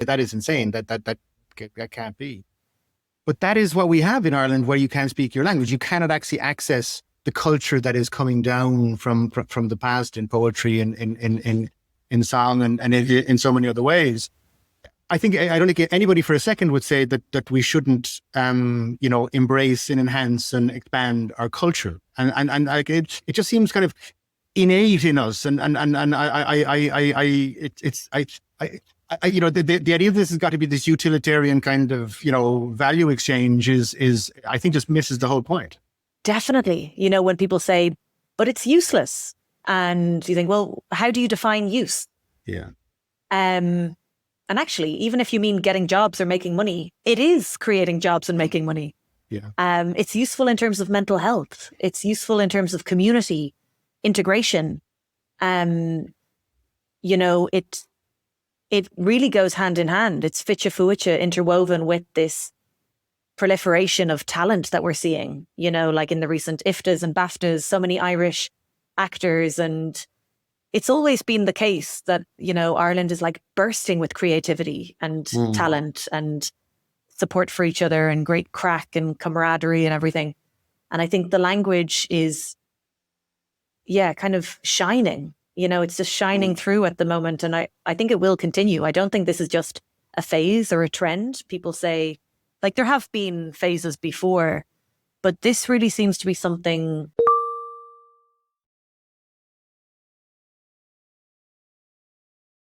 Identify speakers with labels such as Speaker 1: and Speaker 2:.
Speaker 1: that is insane. That can't be. But that is what we have in Ireland, where you can't speak your language. You cannot actually access the culture that is coming down from the past in poetry and in song and in so many other ways. I don't think anybody for a second would say that we shouldn't, embrace and enhance and expand our culture. And like it just seems kind of innate in us. And the idea of this has got to be this utilitarian kind of, value exchange is I think just misses the whole point.
Speaker 2: Definitely. When people say, but it's useless. And you think, well, how do you define use?
Speaker 1: Yeah.
Speaker 2: And actually, even if you mean getting jobs or making money, it is creating jobs and making money.
Speaker 1: Yeah.
Speaker 2: It's useful in terms of mental health. It's useful in terms of community integration. It really goes hand in hand. It's ficha fuicha interwoven with this proliferation of talent that we're seeing, like in the recent IFTAs and BAFTAs, so many Irish actors. And it's always been the case that, Ireland is like bursting with creativity and talent and support for each other and great crack and camaraderie and everything. And I think the language is, kind of shining. It's just shining through at the moment. And I think it will continue. I don't think this is just a phase or a trend. People say, like, there have been phases before, but this really seems to be something